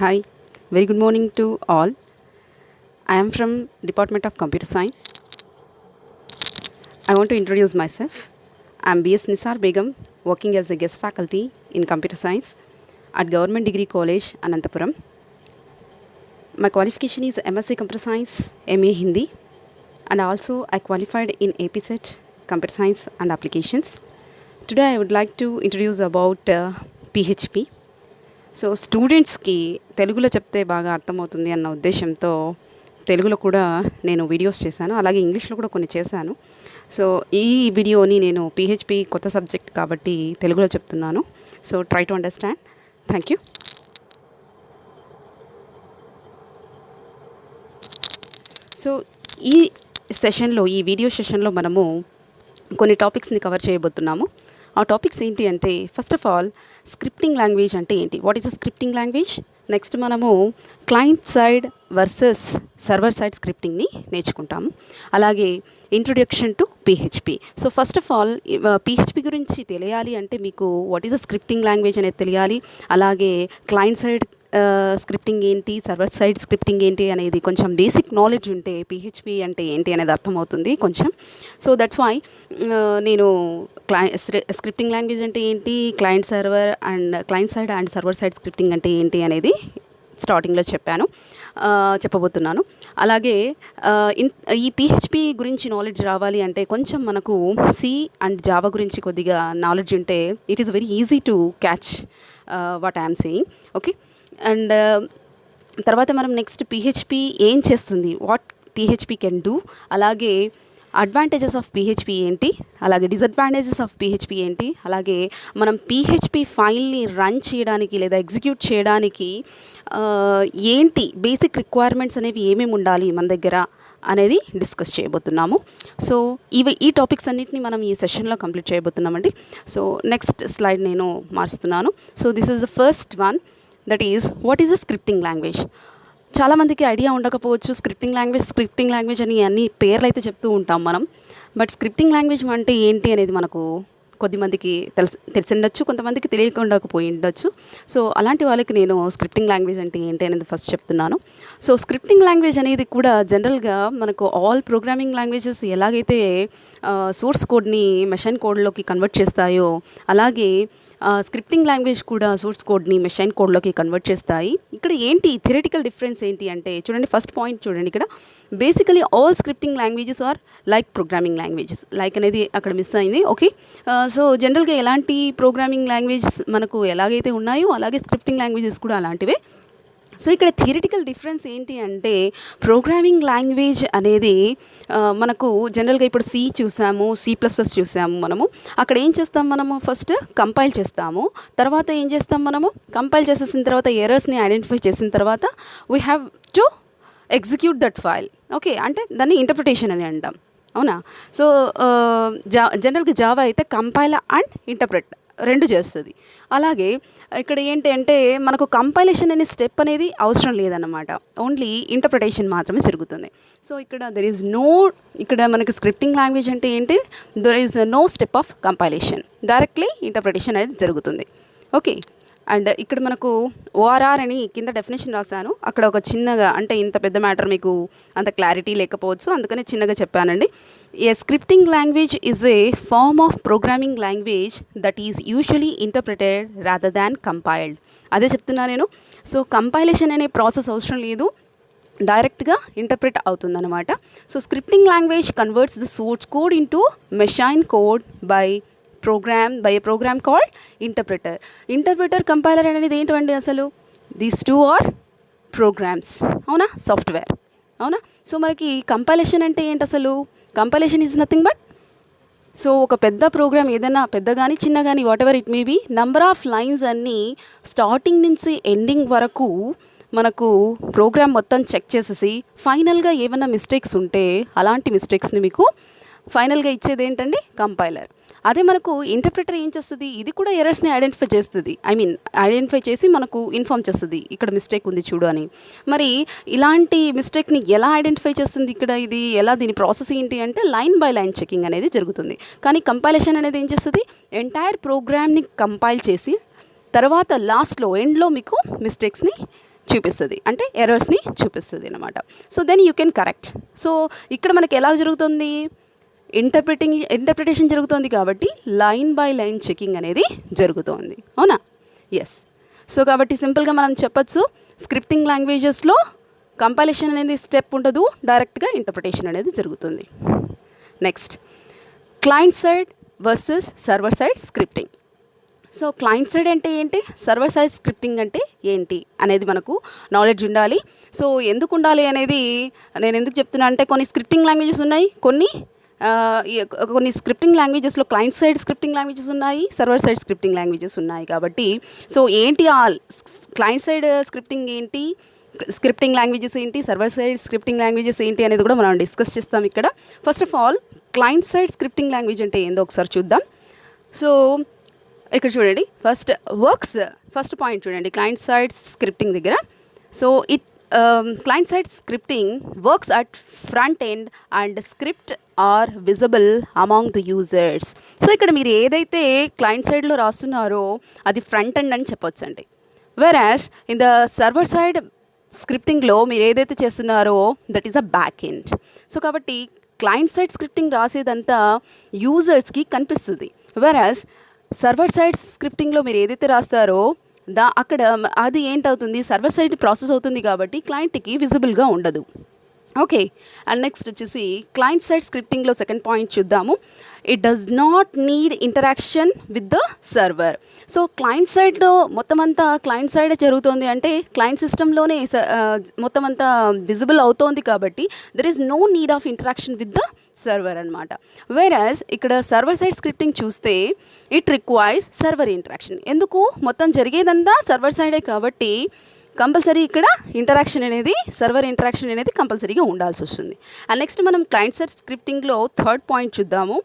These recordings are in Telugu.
Hi, very good morning to all. I am from Department of Computer Science. I want to introduce myself. I am B.S. Nisar Begum, working as a guest faculty in Computer Science at Government Degree College, Anantapuram. My qualification is MSc Computer Science, MA Hindi, and also I qualified in APSET, Computer Science and Applications. Today I would like to introduce about PHP. So స్టూడెంట్స్కి తెలుగులో చెప్తే బాగా అర్థమవుతుంది అన్న ఉద్దేశంతో తెలుగులో కూడా నేను వీడియోస్ చేశాను, అలాగే ఇంగ్లీష్లో కూడా కొన్ని చేశాను. సో ఈ వీడియోని నేను పిహెచ్పి కొత్త సబ్జెక్ట్ కాబట్టి తెలుగులో చెప్తున్నాను. So try to understand. Thank you. So ఈ సెషన్లో, ఈ వీడియో సెషన్లో మనము కొన్ని టాపిక్స్ని కవర్ చేయబోతున్నాము. ఆ టాపిక్స్ ఏంటి అంటే, first of all scripting language అంటే ఏంటి, what is a scripting language. Next మనము client side versus server side స్క్రిప్టింగ్ని నేర్చుకుంటాము. అలాగే introduction to PHP. So first of all PHP గురించి తెలియాలి అంటే మీకు what is a scripting language అనేది తెలియాలి. అలాగే క్లయింట్ సైడ్ స్క్రిప్టింగ్ ఏంటి, సర్వర్ సైడ్ స్క్రిప్టింగ్ ఏంటి అనేది కొంచెం బేసిక్ నాలెడ్జ్ ఉంటే పిహెచ్పి అంటే ఏంటి అనేది అర్థమవుతుంది కొంచెం. సో దట్స్ వై నేను స్క్రిప్టింగ్ లాంగ్వేజ్ అంటే ఏంటి, client side and server side scripting అంటే ఏంటి అనేది స్టార్టింగ్లో చెప్పబోతున్నాను. అలాగే ఈ పిహెచ్పి గురించి నాలెడ్జ్ రావాలి అంటే కొంచెం మనకు సి అండ్ జావా గురించి కొద్దిగా నాలెడ్జ్ ఉంటే it is very easy to catch what I'm saying. Okay. And తర్వాత మనం నెక్స్ట్ పిహెచ్పి ఏం చేస్తుంది, వాట్ పిహెచ్పి కెన్ డూ, అలాగే అడ్వాంటేజెస్ ఆఫ్ పిహెచ్పి ఏంటి, అలాగే డిసడ్వాంటేజెస్ ఆఫ్ పిహెచ్పి ఏంటి, అలాగే మనం పిహెచ్పి ఫైల్ని రన్ చేయడానికి లేదా ఎగ్జిక్యూట్ చేయడానికి ఏంటి బేసిక్ రిక్వైర్మెంట్స్ అనేవి ఏమేమి ఉండాలి మన దగ్గర అనేది డిస్కస్ చేయబోతున్నాము. సో ఈ టాపిక్స్ అన్నిటిని మనం ఈ సెషన్లో కంప్లీట్ చేయబోతున్నామండి. సో నెక్స్ట్ స్లైడ్ నేను మారుస్తున్నాను. So this is the first one, that is what is a scripting language. చాలామందికి ఐడియా ఉండకపోవచ్చు, స్క్రిప్టింగ్ లాంగ్వేజ్ అని అన్ని పేర్లు అయితే చెప్తూ ఉంటాం మనం. బట్ స్క్రిప్టింగ్ లాంగ్వేజ్ అంటే ఏంటి అనేది మనకు కొద్దిమందికి తెలిసి ఉండొచ్చు, కొంతమందికి తెలియకుండా పోయి ఉండొచ్చు. సో అలాంటి వాళ్ళకి నేను స్క్రిప్టింగ్ లాంగ్వేజ్ అంటే ఏంటి అనేది ఫస్ట్ చెప్తున్నాను. సో స్క్రిప్టింగ్ లాంగ్వేజ్ అనేది కూడా జనరల్గా మనకు ఆల్ ప్రోగ్రామింగ్ లాంగ్వేజెస్ ఎలాగైతే సోర్స్ కోడ్ని మెషిన్ కోడ్లోకి కన్వర్ట్ చేస్తాయో, అలాగే స్క్రిప్టింగ్ లాంగ్వేజ్ కూడా సోర్స్ కోడ్ని మెషిన్ కోడ్లోకి కన్వర్ట్ చేస్తాయి. ఇక్కడ ఏంటి థియరిటికల్ డిఫరెన్స్ ఏంటి అంటే, చూడండి ఫస్ట్ పాయింట్ చూడండి, ఇక్కడ basically all scripting languages are like programming languages. Like అనేది అక్కడ మిస్ అయింది. ఓకే. సో జనరల్గా ఎలాంటి ప్రోగ్రామింగ్ లాంగ్వేజెస్ మనకు ఎలాగైతే ఉన్నాయో అలాగే స్క్రిప్టింగ్ లాంగ్వేజెస్ కూడా అలాంటివే. సో ఇక్కడ థియరిటికల్ డిఫరెన్స్ ఏంటి అంటే, ప్రోగ్రామింగ్ లాంగ్వేజ్ అనేది మనకు జనరల్గా ఇప్పుడు సి చూసాము, C++ చూసాము. మనము అక్కడ ఏం చేస్తాం, మనము ఫస్ట్ కంపైల్ చేస్తాము, తర్వాత ఏం చేస్తాం, మనము కంపైల్ చేసేసిన తర్వాత ఎర్రర్స్ని ఐడెంటిఫై చేసిన తర్వాత we have to execute that file. Okay, అంటే దాన్ని ఇంటర్ప్రిటేషన్ అని అంటాం, అవునా. సో జనరల్గా జావా అయితే కంపైల్ అండ్ ఇంటర్ప్రెట్ రెండు చేస్తుంది. అలాగే ఇక్కడ ఏంటి అంటే మనకు కంపైలేషన్ అనే స్టెప్ అనేది అవసరం లేదన్నమాట, ఓన్లీ ఇంటర్ప్రిటేషన్ మాత్రమే జరుగుతుంది. సో ఇక్కడ మనకి స్క్రిప్టింగ్ లాంగ్వేజ్ అంటే ఏంటి, there is no step of compilation, directly interpretation అనేది జరుగుతుంది. ఓకే. అండ్ ఇక్కడ మనకు ORR అని కింద డెఫినేషన్ రాశాను, అక్కడ ఒక చిన్నగా, అంటే ఇంత పెద్ద మ్యాటర్ మీకు అంత క్లారిటీ లేకపోవచ్చు, అందుకనే చిన్నగా చెప్పానండి. A scripting language is a form of programming language that is usually interpreted rather than compiled. అదే చెప్తున్నా నేను. సో కంపైలేషన్ అనే ప్రాసెస్ అవసరం లేదు, డైరెక్ట్గా ఇంటర్ప్రిట్ అవుతుందన్నమాట. So scripting language converts the source code into machine code by a program called interpreter compiler అనేది ఏంటండి అసలు, దీస్ టూ ఆర్ ప్రోగ్రామ్స్, అవునా, సాఫ్ట్వేర్, అవునా. సో మనకి కంపైలేషన్ అంటే ఏంటి అసలు, compilation is nothing but, so ఒక పెద్ద ప్రోగ్రామ్ ఏదైనా పెద్ద కానీ చిన్న కానీ whatever it may be, number of lines అన్నీ స్టార్టింగ్ నుంచి ఎండింగ్ వరకు మనకు ప్రోగ్రామ్ మొత్తం చెక్ చేసేసి ఫైనల్గా ఏమైనా మిస్టేక్స్ ఉంటే అలాంటి మిస్టేక్స్ని మీకు ఫైనల్గా ఇచ్చేది ఏంటండి, కంపైలర్. అదే మనకు ఇంటర్ప్రిటర్ ఏం చేస్తుంది, ఇది కూడా ఎర్రర్స్ని ఐడెంటిఫై చేస్తుంది, ఐడెంటిఫై చేసి మనకు ఇన్ఫార్మ్ చేస్తుంది ఇక్కడ మిస్టేక్ ఉంది చూడు అని. మరి ఇలాంటి మిస్టేక్ని ఎలా ఐడెంటిఫై చేస్తుంది, ఇక్కడ ఇది ఎలా, దీని ప్రాసెస్ ఏంటి అంటే లైన్ బై లైన్ చెకింగ్ అనేది జరుగుతుంది. కానీ కంపైలేషన్ అనేది ఏం చేస్తుంది, ఎంటైర్ ప్రోగ్రామ్ని కంపైల్ చేసి తర్వాత లాస్ట్లో ఎండ్లో మీకు మిస్టేక్స్ని చూపిస్తుంది, అంటే ఎర్రర్స్ని చూపిస్తుంది అనమాట. So then you can correct. So ఇక్కడ మనకి ఎలా జరుగుతుంది, ఇంటర్ప్రిటేషన్ జరుగుతుంది కాబట్టి లైన్ బై లైన్ చెకింగ్ అనేది జరుగుతుంది, అవునా? ఎస్. సో కాబట్టి సింపుల్గా మనం చెప్పచ్చు, స్క్రిప్టింగ్ లాంగ్వేజెస్లో కంపైలేషన్ అనేది స్టెప్ ఉండదు, డైరెక్ట్గా ఇంటర్ప్రిటేషన్ అనేది జరుగుతుంది. Next, client side versus server side scripting. So client side అంటే ఏంటి, సర్వర్ సైడ్ స్క్రిప్టింగ్ అంటే ఏంటి అనేది మనకు నాలెడ్జ్ ఉండాలి. సో ఎందుకు ఉండాలి అనేది నేను ఎందుకు చెప్తున్నా అంటే, కొన్ని స్క్రిప్టింగ్ లాంగ్వేజెస్ ఉన్నాయి, కొన్ని స్క్రిప్టింగ్ లాంగ్వేజెస్లో క్లయింట్ సైడ్ స్క్రిప్టింగ్ లాంగ్వేజెస్ ఉన్నాయి, సర్వర్ సైడ్ స్క్రిప్టింగ్ లాంగ్వేజెస్ ఉన్నాయి. కాబట్టి సో ఏంటి ఆ క్లయింట్ సైడ్ స్క్రిప్టింగ్ ఏంటి, స్క్రిప్టింగ్ లాంగ్వేజెస్ ఏంటి, సర్వర్ సైడ్ స్క్రిప్టింగ్ లాంగ్వేజెస్ ఏంటి అనేది కూడా మనం డిస్కస్ చేస్తాం ఇక్కడ. First of all client side scripting language అంటే ఏందో ఒకసారి చూద్దాం. సో ఇక్కడ చూడండి, ఫస్ట్ పాయింట్ చూడండి, క్లయింట్ సైడ్ స్క్రిప్టింగ్ దగ్గర. So client side scripting works at front end and script are visible among the users. So ఇక్కడ మీరు ఏదైతే క్లయింట్ సైడ్లో రాస్తున్నారో అది ఫ్రంట్ ఎండ్ అని చెప్పొచ్చు అండి. వెరాస్ ఇన్ ద సర్వర్ సైడ్ స్క్రిప్టింగ్లో మీరు ఏదైతే చేస్తున్నారో that is a back end. So కాబట్టి క్లయింట్ సైడ్ స్క్రిప్టింగ్ రాసేదంతా యూజర్స్కి కనిపిస్తుంది, వెరాస్ సర్వర్ సైడ్ స్క్రిప్టింగ్లో మీరు ఏదైతే రాస్తారో అక్కడ అది ఏంటవుతుంది, సర్వర్ సైడ్ ప్రాసెస్ అవుతుంది కాబట్టి క్లయింట్కి విజిబుల్గా ఉండదు. ఓకే. అండ్ నెక్స్ట్ వచ్చేసి క్లయింట్ సైడ్ స్క్రిప్టింగ్లో సెకండ్ పాయింట్ చూద్దాము. It does not need interaction with the server. So client సైడ్లో మొత్తం అంతా క్లయింట్ సైడే జరుగుతుంది అంటే క్లయింట్ సిస్టంలోనే మొత్తం అంతా విజిబుల్ అవుతోంది కాబట్టి there is no need of interaction with the server అనమాట. వేరాజ్ ఇక్కడ సర్వర్ సైడ్ స్క్రిప్టింగ్ చూస్తే ఇట్ రిక్వైర్స్ సర్వర్ ఇంటరాక్షన్. ఎందుకు, మొత్తం జరిగేదంతా సర్వర్ సైడే కాబట్టి కంపల్సరీ ఇక్కడ ఇంటరాక్షన్ అనేది, సర్వర్ ఇంటరాక్షన్ అనేది కంపల్సరీగా ఉండాల్సి వస్తుంది. అండ్ నెక్స్ట్ మనం క్లయింట్ సైడ్ స్క్రిప్టింగ్లో థర్డ్ పాయింట్ చూద్దాము.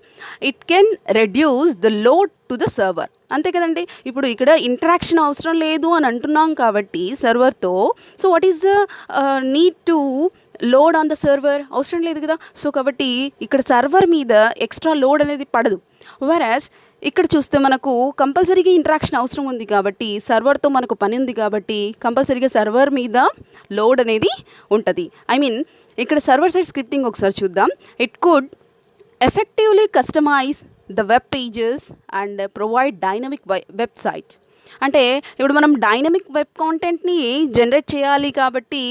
It can reduce the load to the server. అంతే కదండి, ఇప్పుడు ఇక్కడ ఇంటరాక్షన్ అవసరం లేదు అని అంటున్నాం కాబట్టి సర్వర్తో, so what is the need to load on the server, అవసరం లేదు కదా. సో కాబట్టి ఇక్కడ సర్వర్ మీద ఎక్స్ట్రా లోడ్ అనేది పడదు. వెరాజ్ ఇక్కడ చూస్తే మనకు కంపల్సరీగా ఇంటరాక్షన్ అవసరం ఉంది కాబట్టి, సర్వర్తో మనకు పని ఉంది కాబట్టి కంపల్సరీగా సర్వర్ మీద లోడ్ అనేది ఉంటుంది. ఇక్కడ సర్వర్ సైడ్ స్క్రిప్టింగ్ ఒకసారి చూద్దాం. It could effectively customise the web pages and provide dynamic website. అంటే ఇప్పుడు మనం డైనమిక్ వెబ్ కాంటెంట్ని జనరేట్ చేయాలి కాబట్టి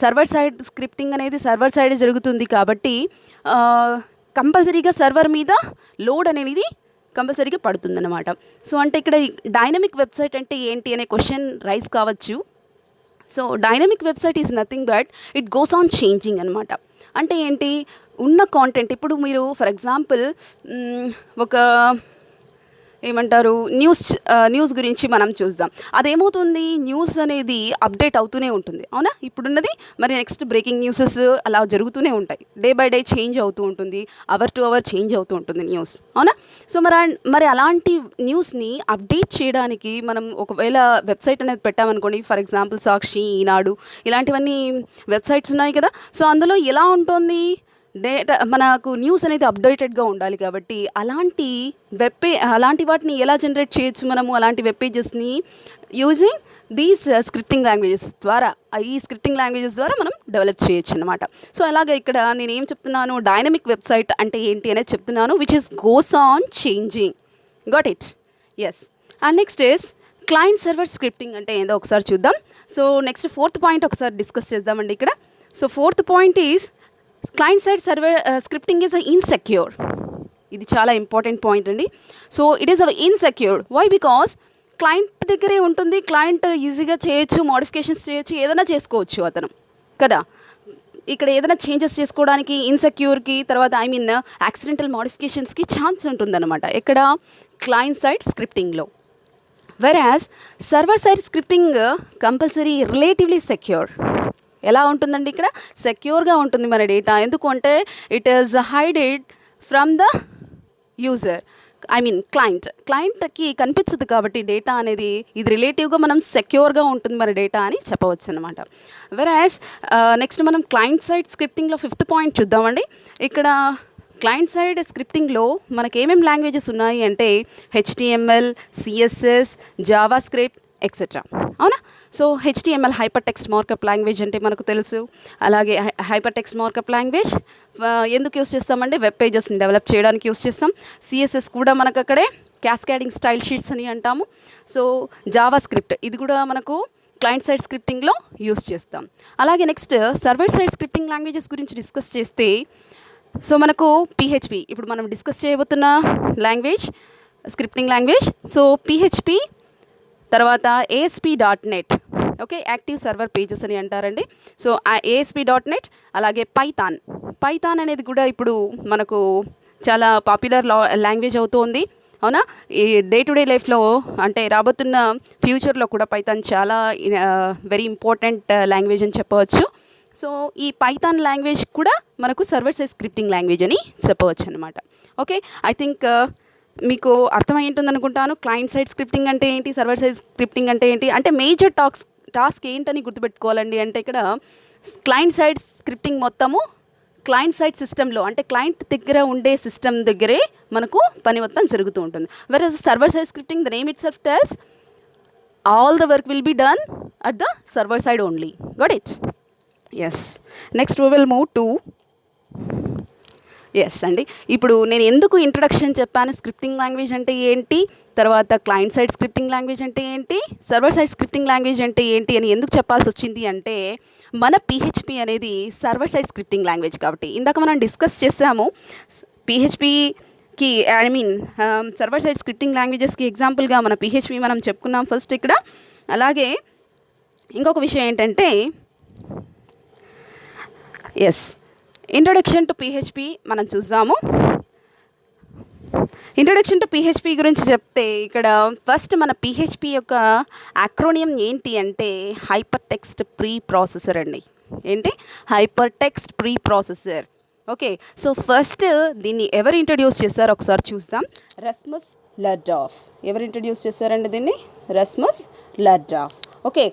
సర్వర్ సైడ్ స్క్రిప్టింగ్ అనేది సర్వర్ సైడ్ జరుగుతుంది కాబట్టి కంపల్సరీగా సర్వర్ మీద లోడ్ అనేది కంపల్సరీగా పడుతుందన్నమాట. సో అంటే ఇక్కడ డైనమిక్ వెబ్సైట్ అంటే ఏంటి అనే క్వశ్చన్ రైజ్ కావచ్చు. So dynamic website is nothing but it goes on changing అనమాట. అంటే ఏంటి, ఉన్న కాంటెంట్ ఇప్పుడు మీరు ఫర్ ఎగ్జాంపుల్ ఒక ఏమంటారు న్యూస్ గురించి మనం చూద్దాం. అదేమవుతుంది, న్యూస్ అనేది అప్డేట్ అవుతూనే ఉంటుంది, అవునా? ఇప్పుడున్నది మరి నెక్స్ట్ బ్రేకింగ్ న్యూసెస్ అలా జరుగుతూనే ఉంటాయి, డే బై డే చేంజ్ అవుతూ ఉంటుంది, అవర్ టు అవర్ చేంజ్ అవుతూ ఉంటుంది న్యూస్, అవునా? సో మరి అలాంటి న్యూస్ని అప్డేట్ చేయడానికి మనం ఒకవేళ వెబ్సైట్ అనేది పెట్టామనుకోండి, ఫర్ ఎగ్జాంపుల్ సాక్షి, ఈనాడు ఇలాంటివన్నీ వెబ్సైట్స్ ఉన్నాయి కదా. సో అందులో ఎలా ఉంటుంది, డేటా మనకు న్యూస్ అనేది అప్డేటెడ్గా ఉండాలి కాబట్టి అలాంటి వాటిని ఎలా జనరేట్ చేయొచ్చు మనము, అలాంటి వెబ్ పేజెస్ని యూజింగ్ దీస్ స్క్రిప్టింగ్ లాంగ్వేజెస్ ద్వారా, ఈ స్క్రిప్టింగ్ లాంగ్వేజెస్ ద్వారా మనం డెవలప్ చేయొచ్చు అనమాట. సో అలాగే ఇక్కడ నేను ఏం చెప్తున్నాను, డైనమిక్ వెబ్సైట్ అంటే ఏంటి అనేది చెప్తున్నాను, which is goes on changing. Got it? Yes. And next is client server scripting అంటే ఏందో ఒకసారి చూద్దాం. సో నెక్స్ట్ ఫోర్త్ పాయింట్ ఒకసారి డిస్కస్ చేద్దామండి ఇక్కడ. So fourth point is client side server scripting is insecure. ఇది చాలా ఇంపార్టెంట్ పాయింట్ అండి. So it is insecure. Why? Because client దగ్గరే ఉంటుంది, క్లయింట్ ఈజీగా చేయొచ్చు, మోడిఫికేషన్స్ చేయొచ్చు, ఏదైనా చేసుకోవచ్చు అతను కదా. ఇక్కడ ఏదైనా చేంజెస్ చేసుకోవడానికి ఇన్సెక్యూర్కి, తర్వాత యాక్సిడెంటల్ మోడిఫికేషన్స్కి ఛాన్స్ ఉంటుందన్నమాట ఎక్కడ, క్లయింట్ సైడ్ స్క్రిప్టింగ్లో. Versus server side scripting compulsory relatively secure. ఎలా ఉంటుందండి, ఇక్కడ సెక్యూర్గా ఉంటుంది మన డేటా. ఎందుకు అంటే it is hided from the user, క్లయింట్కి కనిపించదు కాబట్టి డేటా అనేది, ఇది రిలేటివ్గా మనం సెక్యూర్గా ఉంటుంది మన డేటా అని చెప్పవచ్చు అనమాట. వెరాజ్ నెక్స్ట్ మనం క్లయింట్ సైడ్ స్క్రిప్టింగ్లో ఫిఫ్త్ పాయింట్ చూద్దామండి. ఇక్కడ క్లయింట్ సైడ్ స్క్రిప్టింగ్లో మనకి ఏమేమి లాంగ్వేజెస్ ఉన్నాయి అంటే HTML, CSS, JavaScript etcetera, అవునా? So HTML hypertext markup language అంటే మనకు తెలుసు. అలాగే హైపర్ టెక్స్ట్ మార్కప్ లాంగ్వేజ్ ఎందుకు యూస్ చేస్తామంటే వెబ్ పేజెస్ని డెవలప్ చేయడానికి యూస్ చేస్తాం. సిఎస్ఎస్ కూడా మనకు అక్కడే క్యాస్కేడింగ్ స్టైల్ షీట్స్ అని అంటాము. సో జావా స్క్రిప్ట్ ఇది కూడా మనకు క్లయింట్ సైడ్ స్క్రిప్టింగ్లో యూస్ చేస్తాం. అలాగే next server side scripting languages గురించి డిస్కస్ చేస్తే సో మనకు పిహెచ్పి ఇప్పుడు మనం డిస్కస్ చేయబోతున్న language scripting language. So PHP తర్వాత ASP.NET okay active server pages అని అంటారండి. సో ASP.NET అలాగే పైథాన్ అనేది కూడా ఇప్పుడు మనకు చాలా పాపులర్ లాంగ్వేజ్ అవుతుంది అవునా. ఈ డే టు డే లైఫ్లో అంటే రాబోతున్న ఫ్యూచర్లో కూడా పైథాన్ చాలా వెరీ ఇంపార్టెంట్ లాంగ్వేజ్ అని చెప్పవచ్చు. సో ఈ పైథాన్ లాంగ్వేజ్ కూడా మనకు సర్వర్ సైడ్ స్క్రిప్టింగ్ లాంగ్వేజ్ అని చెప్పవచ్చు అనమాట. ఓకే ఐ థింక్ మీకు అర్థమై ఉంటుంది అనుకుంటాను. క్లయింట్ సైడ్ స్క్రిప్టింగ్ అంటే ఏంటి, సర్వర్ సైడ్ స్క్రిప్టింగ్ అంటే ఏంటి, అంటే మేజర్ టాస్క్ ఏంటని గుర్తుపెట్టుకోవాలండి. అంటే ఇక్కడ క్లయింట్ సైడ్ స్క్రిప్టింగ్ మొత్తము క్లయింట్ సైడ్ సిస్టంలో అంటే క్లయింట్ దగ్గర ఉండే సిస్టమ్ దగ్గరే మనకు పని మొత్తం జరుగుతూ ఉంటుంది. Versus server side scripting the name itself tells all the work will be done at the server side only. Got it? Yes. Next we will move to yes అండి. ఇప్పుడు నేను ఎందుకు ఇంట్రడక్షన్ చెప్పాను, స్క్రిప్టింగ్ లాంగ్వేజ్ అంటే ఏంటి, తర్వాత క్లయింట్ సైడ్ స్క్రిప్టింగ్ లాంగ్వేజ్ అంటే ఏంటి, సర్వర్ సైడ్ స్క్రిప్టింగ్ లాంగ్వేజ్ అంటే ఏంటి అని ఎందుకు చెప్పాల్సి వచ్చింది అంటే మన పిహెచ్పి అనేది సర్వర్ సైడ్ స్క్రిప్టింగ్ లాంగ్వేజ్ కాబట్టి. ఇందాక మనం డిస్కస్ చేసాము పిహెచ్పికి సర్వర్ సైడ్ స్క్రిప్టింగ్ లాంగ్వేజెస్కి ఎగ్జాంపుల్గా మన పిహెచ్పి మనం చెప్పుకున్నాం ఫస్ట్ ఇక్కడ. అలాగే ఇంకొక విషయం ఏంటంటే ఎస్ ఇంట్రొడక్షన్ టు పిహెచ్పి మనం చూద్దాము. ఇంట్రొడక్షన్ టు పిహెచ్పి గురించి చెప్తే ఇక్కడ ఫస్ట్ మన పిహెచ్పి యొక్క యాక్రోనియం ఏంటి అంటే హైపర్ టెక్స్ట్ ప్రీ ప్రాసెసర్ అండి. ఏంటి? Hyper text pre processor. Okay so first దీన్ని ఎవరు ఇంట్రడ్యూస్ చేశారో ఒకసారి చూద్దాం. రస్మస్ లర్డాఫ్. ఎవరు ఇంట్రడ్యూస్ చేశారండి దీన్ని? Rasmus Lerdorf. Okay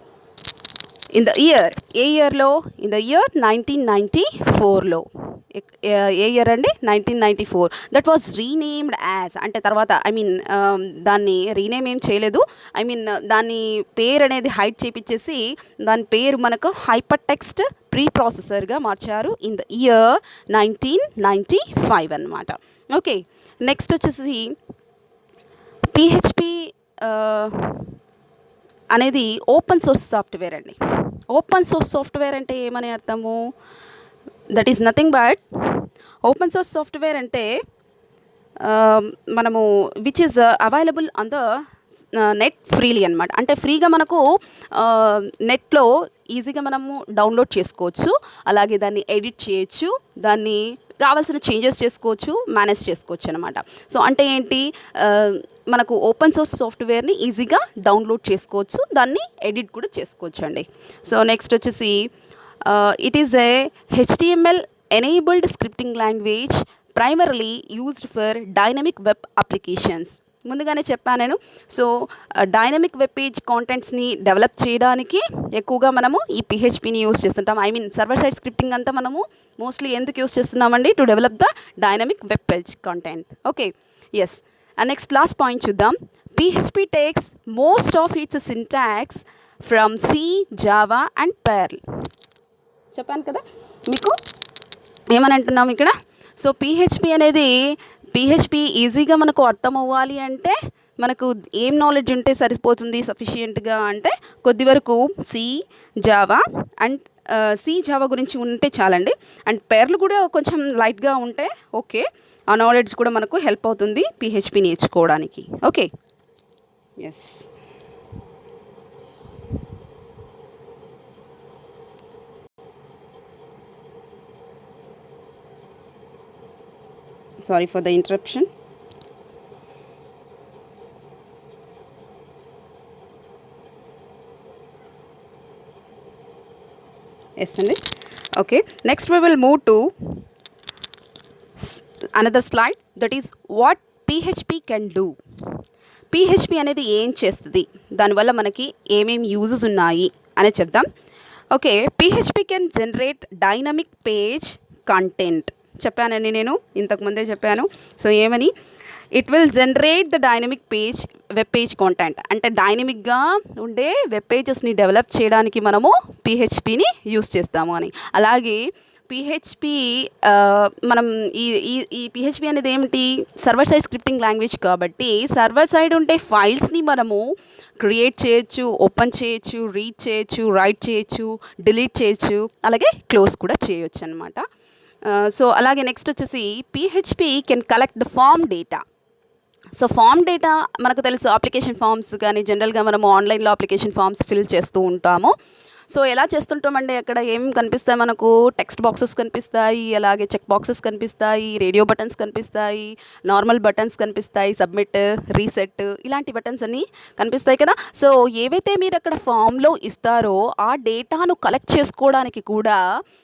in the year ఏ ఇయర్లో? ఇన్ ద ఇయర్ 1994లో. ఏ ఇయర్ అండి? 1994. దట్ వాజ్ రీనేమ్డ్ యాజ్ అంటే తర్వాత దాన్ని రీనేమ్ ఏం చేయలేదు. దాని పేరు అనేది హైడ్ చేపించేసి దాని పేరు మనకు హైపర్ టెక్స్ట్ ప్రీ ప్రాసెసర్గా మార్చారు ఇన్ ద ఇయర్ 1995 అన్నమాట. ఓకే నెక్స్ట్ వచ్చేసి పిహెచ్పి అనేది ఓపెన్ సోర్స్ సాఫ్ట్వేర్ అండి. ఓపెన్ సోర్స్ సాఫ్ట్వేర్ అంటే ఏమని అర్థము? That is nothing but open source software అంటే మనము which is available on the net freely అనమాట. అంటే ఫ్రీగా మనకు నెట్లో ఈజీగా మనము డౌన్లోడ్ చేసుకోవచ్చు, అలాగే దాన్ని ఎడిట్ చేయొచ్చు, దాన్ని కావాల్సిన చేంజెస్ చేసుకోవచ్చు, మేనేజ్ చేసుకోవచ్చు అనమాట. సో అంటే ఏంటి, మనకు ఓపెన్ సోర్స్ సాఫ్ట్వేర్ని ఈజీగా డౌన్లోడ్ చేసుకోవచ్చు, దాన్ని ఎడిట్ కూడా చేసుకోవచ్చు అండి. సో నెక్స్ట్ వచ్చేసి it is a HTML enabled scripting language primarily used for dynamic web applications. ముందుగానే చెప్పాను నేను. సో డైనమిక్ వెబ్ పేజ్ కాంటెంట్స్ని డెవలప్ చేయడానికి ఎక్కువగా మనము ఈ పిహెచ్పిని యూస్ చేస్తుంటాం. సర్వర్ సైడ్ స్క్రిప్టింగ్ అంతా మనము మోస్ట్లీ ఎందుకు యూస్ చేస్తున్నామండి? To develop the dynamic web page content. Okay yes. Next last point చూద్దాం. PHP takes most of its syntax from C, Java and Perl. చెప్పాను కదా మీకు ఏమని అంటున్నాం ఇక్కడ. సో పిహెచ్పి అనేది పిహెచ్పి ఈజీగా మనకు అర్థం అవ్వాలి అంటే మనకు ఏం నాలెడ్జ్ ఉంటే సరిపోతుంది సఫిషియెంట్గా అంటే కొద్ది వరకు సి, జావా గురించి ఉంటే చాలండి. అండ్ పెర్ల్ కూడా కొంచెం లైట్గా ఉంటే ఓకే, ఆ నాలెడ్జ్ కూడా మనకు హెల్ప్ అవుతుంది పిహెచ్పి నేర్చుకోవడానికి. Okay yes. Sorry for the interruption. Yes, Andy. Okay. Next we will move to another slide, that is what PHP can do. PHP అనేది ఏం చేస్తుంది, దానివల్ల మనకి ఏమేమి యూజెస్ ఉన్నాయి అనేది చెప్దాం. Okay PHP can generate dynamic page content. చెప్పానండి నేను ఇంతకుముందే చెప్పాను. సో ఏమని it will generate the dynamic web page content. అంటే డైనమిక్గా ఉండే వెబ్ పేజెస్ని డెవలప్ చేయడానికి మనము పిహెచ్పిని యూస్ చేస్తాము అని. అలాగే పిహెచ్పి మనం ఈ పిహెచ్పి అనేది ఏమిటి, సర్వర్ సైడ్ స్క్రిప్టింగ్ లాంగ్వేజ్ కాబట్టి సర్వర్ సైడ్ ఉండే ఫైల్స్ని మనము క్రియేట్ చేయొచ్చు, ఓపెన్ చేయొచ్చు, రీడ్ చేయొచ్చు, రైట్ చేయొచ్చు, డిలీట్ చేయొచ్చు, అలాగే క్లోజ్ కూడా చేయొచ్చు అనమాట. సో అలాగే నెక్స్ట్ వచ్చేసి PHP can collect the form data. So form data మనకు తెలుసు, అప్లికేషన్ ఫామ్స్ కానీ జనరల్గా మనము ఆన్లైన్లో అప్లికేషన్ ఫామ్స్ ఫిల్ చేస్తూ ఉంటాము. సో ఎలా చేస్తుంటామండి, అక్కడ ఏం కనిపిస్తాయి మనకు, టెక్స్ట్ బాక్సెస్ కనిపిస్తాయి, అలాగే చెక్ బాక్సెస్ కనిపిస్తాయి, రేడియో బటన్స్ కనిపిస్తాయి, నార్మల్ బటన్స్ కనిపిస్తాయి, సబ్మిట్, రీసెట్, ఇలాంటి బటన్స్ అన్నీ కనిపిస్తాయి కదా. సో ఏవైతే మీరు అక్కడ ఫామ్లో ఇస్తారో ఆ డేటాను కలెక్ట్ చేసుకోవడానికి కూడా